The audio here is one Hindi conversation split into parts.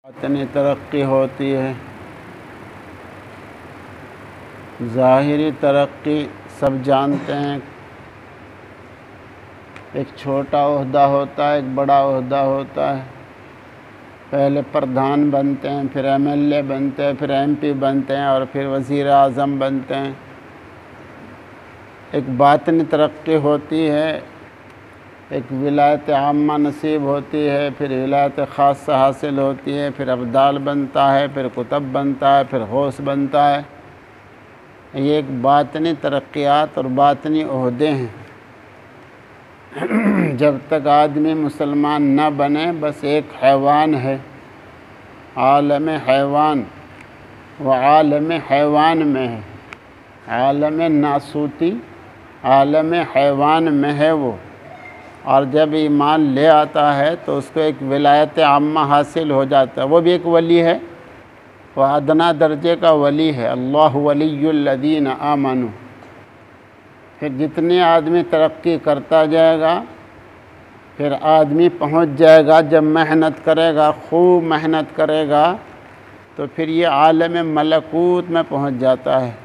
इतनी तरक्की होती है। ज़ाहिरी तरक्की सब जानते हैं, एक छोटा ओहदा होता है, एक बड़ा ओहदा होता है। पहले प्रधान बनते हैं, फिर एमएलए बनते हैं, फिर एमपी बनते हैं और फिर वज़ीर आज़म बनते हैं। एक बातिनी तरक्की होती है, एक विलायत आम्मा नसीब होती है, फिर विलायत ख़ासा हासिल होती है, फिर अब्दाल बनता है, फिर कुतब बनता है, फिर गौस बनता है। ये एक बातिनी तरक्यात और बातिनी ओहदे हैं। जब तक आदमी मुसलमान न बने बस एक हैवान है, आलम हैवान, व आलम हैवान में है, आलम नासूती आलम हैवान में है वो। और जब ईमान ले आता है तो उसको एक विलायत आम्मा हासिल हो जाता है, वो भी एक वली है, वह अदना दर्जे का वली है। अल्लाह वलियुल्लज़ीन आमनु। फिर जितने आदमी तरक्की करता जाएगा फिर आदमी पहुंच जाएगा, जब मेहनत करेगा, खूब मेहनत करेगा तो फिर ये आलम मलकूत में पहुंच जाता है।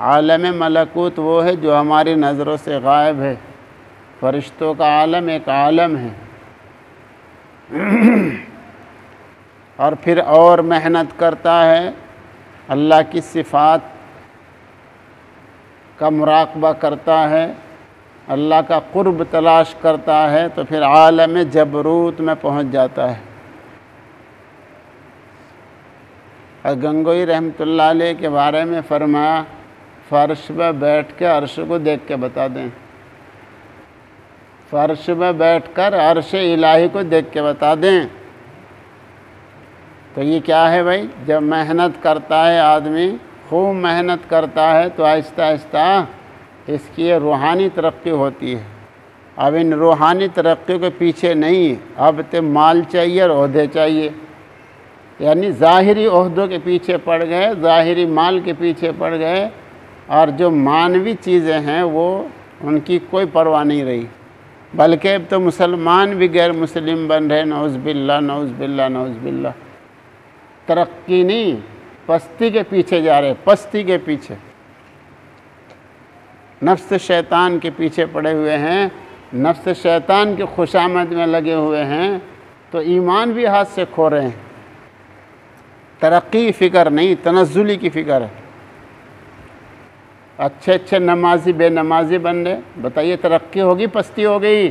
आलम मलकूत वो है जो हमारी नज़रों से गायब है। फरिश्तों का आलम एक आलम है। और फिर और मेहनत करता है, अल्लाह की सिफ़ात का मुराक़बा करता है, अल्लाह का क़ुर्ब तलाश करता है तो फिर आलम जबरूत में पहुंच जाता है। और गंगोई रहमतुल्लाह अलैह के बारे में फरमाया, फ़र्श पर बैठ के अर्श को देख के बता दें, फ़र्श में बैठकर अर्श इलाही को देख के बता दें। तो ये क्या है भाई, जब मेहनत करता है आदमी, खूब मेहनत करता है तो आहिस्ता आहिस्ता इसकी ये रूहानी तरक्की होती है। अब इन रूहानी तरक्की के पीछे नहीं, अब तो माल चाहिए और ओहदे चाहिए। यानी ज़ाहिरी ओहदों के पीछे पड़ गए, ज़ाहिरी माल के पीछे पड़ गए, और जो मानवी चीज़ें हैं वो उनकी कोई परवाह नहीं रही। बल्कि अब तो मुसलमान भी गैर मुस्लिम बन रहे। नौज़ बिल्लाह, नौज़ बिल्लाह, नौज़ बिल्लाह। तरक्की नहीं, पस्ती के पीछे जा रहे, पस्ती के पीछे, नफ्स शैतान के पीछे पड़े हुए हैं, नफ्स शैतान की खुशामद में लगे हुए हैं, तो ईमान भी हाथ से खो रहे हैं। तरक्की की फ़िक्र नहीं, तनज़्ज़ुली की फ़िक्र है। अच्छे अच्छे नमाजी बेनमाजी बन रहे, बताइए तरक्की होगी पस्ती हो गई?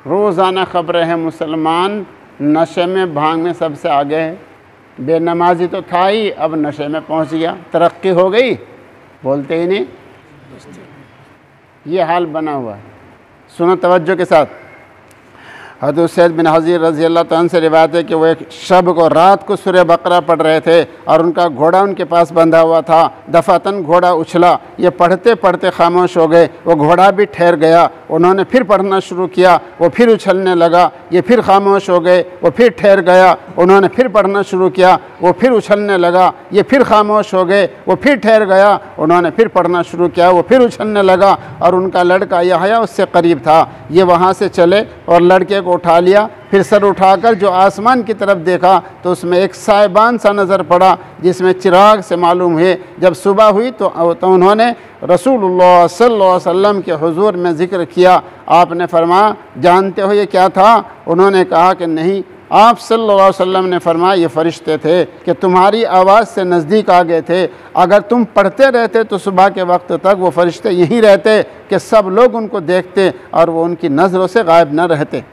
रोज़ाना ख़बरें हैं मुसलमान नशे में भांग में सबसे आगे है। बेनमाजी तो था ही, अब नशे में पहुंच गया, तरक्की हो गई? बोलते ही नहीं। ये हाल बना हुआ है। सुनो तवज्जो के साथ। हज़रत सैयद बिन हज़ीर रज़ी अल्लाह तआला से रिवायत है कि वो एक शब को रात को सूरह बकरा पढ़ रहे थे और उनका घोड़ा उनके पास बंधा हुआ था। दफ़ातन घोड़ा उछला, ये पढ़ते पढ़ते खामोश हो गए, वो घोड़ा भी ठहर गया। उन्होंने फिर पढ़ना शुरू किया, वो फिर उछलने लगा, ये फिर खामोश हो गए, वो फिर ठहर गया। उन्होंने फिर पढ़ना शुरू किया, वो फिर उछलने लगा, ये फिर खामोश हो गए, वो फिर ठहर गया। उन्होंने फिर पढ़ना शुरू किया, वो फिर उछलने लगा। और उनका लड़का यहया उससे करीब था, ये वहाँ से चले और लड़के को उठा लिया। फिर सर उठाकर जो आसमान की तरफ देखा तो उसमें एक साइबान सा नज़र पड़ा जिसमें चिराग से मालूम हुए। जब सुबह हुई तो उन्होंने रसूलुल्लाह सल्लल्लाहु अलैहि वसल्लम के हुजूर में ज़िक्र किया। आपने फरमाया, जानते हो ये क्या था? उन्होंने कहा कि नहीं। आप सल्लल्लाहु अलैहि वसल्लम ने फरमाया, ये फ़रिश्ते थे कि तुम्हारी आवाज़ से नज़दीक आ गए थे। अगर तुम पढ़ते रहते तो सुबह के वक्त तक वो फ़रिश्ते यहीं रहते कि सब लोग उनको देखते और वो उनकी नज़रों से गायब न रहते।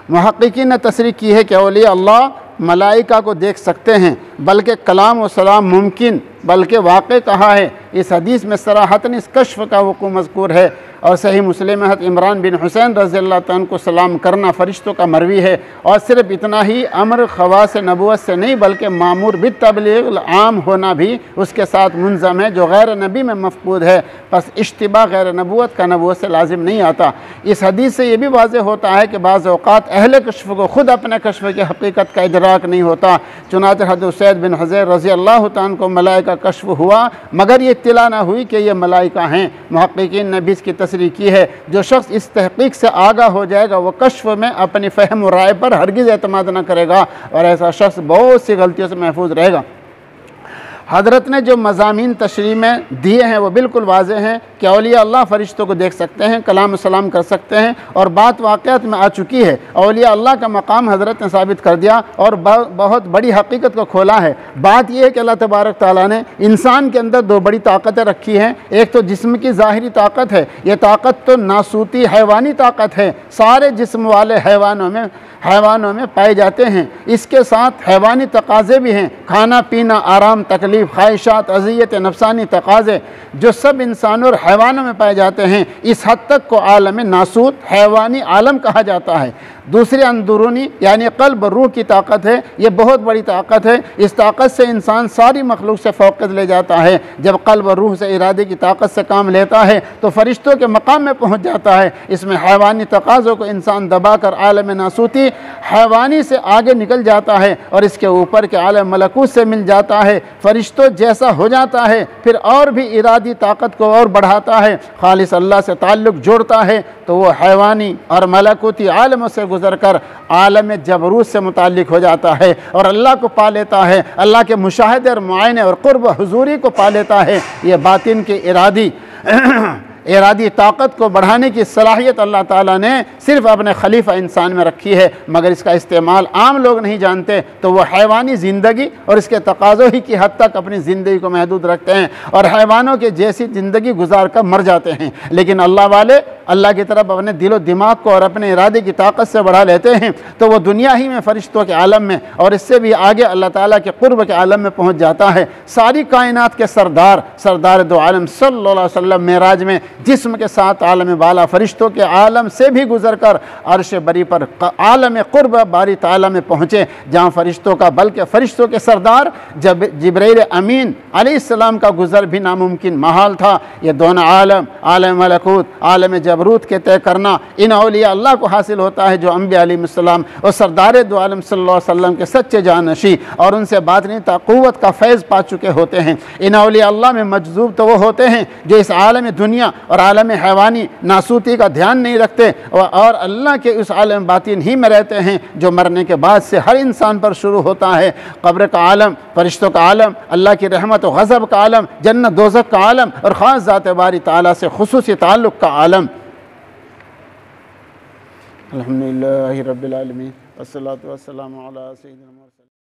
मुहक्किकीन ने तस्रीह की है कि औलिया अल्लाह मलाइका को देख सकते हैं, बल्कि कलाम व सलाम मुमकिन बल्कि वाक़ई कहा है। इस हदीस में सराहतन इस कश्फ का वक़ू मज़कूर है। और सही मुस्लिम में इमरान बिन हुसैन रज़ी अल्लाह तआला अन्हु को सलाम करना फ़रिश्तों का मरवी है। और सिर्फ इतना ही, अमर ख़वास नबूवत से नहीं बल्कि मामूर बित्तबलीग आम होना भी उसके साथ मुंज़म है, जो गैर नबी में मफ़कूद है। बस इश्तिबा गैर नबूवत का नबूवत से लाजिम नहीं आता। इस हदीस से ये भी वाज़ेह होता है कि बाज़ औक़ात अहले कश्फ को ख़ुद अपने कश्फ की हकीकत का इदराक नहीं होता। चुनांचे हज़रत सैयद बिन हज़ीर रज़ी अल्लाह तआला अन्हु को मलाइका कश्फ हुआ, मगर ये इत्तिला ना हुई कि ये मलाइका हैं। मुहक्किकीन ने भी इसकी तशरीह की है, जो शख्स इस तहकीक से आगाह हो जाएगा वो कश्फ में अपनी फ़हम और राय पर हरगिज़ एतमाद न करेगा और ऐसा शख्स बहुत सी गलतियों से महफूज रहेगा। हज़रत ने जो मज़ामीन तशरीह में दिए हैं वो बिल्कुल वाज़ेह हैं कि औलिया अल्लाह फ़रिश्तों को देख सकते हैं, कलाम सलाम कर सकते हैं, और बात वाक़यात में आ चुकी है। औलिया अल्लाह का मकाम हज़रत ने साबित कर दिया और बहुत बड़ी हकीकत को खोला है। बात यह है कि अल्लाह तबारक तआला ने इंसान के अंदर दो बड़ी ताकतें रखी हैं। एक तो जिस्म की ज़ाहिरी ताकत है, ये ताकत तो नासूती हैवानी ताकत है, सारे जिस्म वाले हैवानों में पाए जाते हैं। इसके साथ हैवानी तकाज़े भी हैं, खाना पीना, आराम, तकलीफ़, ख्वाहिशात, अज़ियत नफ्सानी तकाज़े जो सब इंसानों और हैवानों में पाए जाते हैं। इस हद तक को आलम नासूत हैवानी आलम कहा जाता है। दूसरी अंदरूनी यानी क़ल्ब रूह की ताकत है, ये बहुत बड़ी ताकत है। इस ताकत से इंसान सारी मखलूक से फ़ौक़ियत ले जाता है। जब क़ल्ब रूह से इरादे की ताकत से काम लेता है तो फ़रिश्तों के मकाम में पहुँच जाता है। इसमें हैवानी तकाज़ों को इंसान दबा कर आलम नासूती हैवानी से आगे निकल जाता है और इसके ऊपर के आलम मलकूत से मिल जाता है। फ़रिश्तों जैसा हो जाता है, फिर और भी इरादी ताकत को और बढ़ाता है, खालिस अल्लाह से ताल्लुक़ जोड़ता है, तो वो हैवानी और मलकूती आलमों से गुज़र कर आलम जबरूत से मुताल्लिक़ हो जाता है और अल्लाह को पा लेता है। अल्लाह के मुशाहदे और मुआयने और क़ुर्ब हुज़ूरी को पा लेता है। ये बातिन की इरादी ताकत को बढ़ाने की सलाहियत अल्लाह ताला ने सिर्फ़ अपने खलीफा इंसान में रखी है, मगर इसका इस्तेमाल आम लोग नहीं जानते, तो वह हैवानी ज़िंदगी और इसके तकाज़ों ही की हद तक अपनी ज़िंदगी को महदूद रखते हैं और हैवानों के जैसी ज़िंदगी गुजार कर मर जाते हैं। लेकिन अल्लाह वाले अल्लाह की तरफ अपने दिलो दिमाग को और अपने इरादे की ताकत से बढ़ा लेते हैं, तो वो दुनिया ही में फ़रिश्तों के आलम में और इससे भी आगे अल्लाह ताला के क़ुर्ब के आलम में पहुँच जाता है। सारी कायनात के सरदार दो आलम सल्लल्लाहु अलैहि वसल्लम मेराज में जिस्म के साथ आलम बाला फ़रिश्तों के आलम से भी गुज़र कर अर्श बरी पर आलम क़ुर्ब बारी ताला में पहुँचे, जहाँ फ़रिश्तों का बल्कि फ़रिश्तों के सरदार जब जिब्रील अमीन अलैहिस्सलाम का गुज़र भी नामुमकिन महाल था। ये दोनों आलम मलकूत आलम जबरूत के तय करना इन औलिया अल्लाह को हासिल होता है, जो अम्बिया अलैहिस्सलाम और सरदार दो आलम सल्लल्लाहु अलैहि वसल्लम के सच्चे जानशी और उनसे बातनी क़ुव्वत का फैज़ पा चुके होते हैं। इन औलिया अल्लाह में मजज़ूब तो वो होते हैं जो इस आलम दुनिया और आलम हैवानी नासूती का ध्यान नहीं रखते और अल्लाह के उस आलम बातिन ही में रहते हैं, जो मरने के बाद से हर इंसान पर शुरू होता है। कब्र का आलम, फ़रिश्तों का आलम, अल्लाह की रहमत और गज़ब का आलम, जन्नत दोज़ख का आलम और ख़ास ज़ात बारी ताला से खुसूसी ताल्लुक़ का आलम। अल्हम्दुलिल्लाहि रब्बिल आलमीन वस्सलातु वस्सलामु अला सय्यिदिना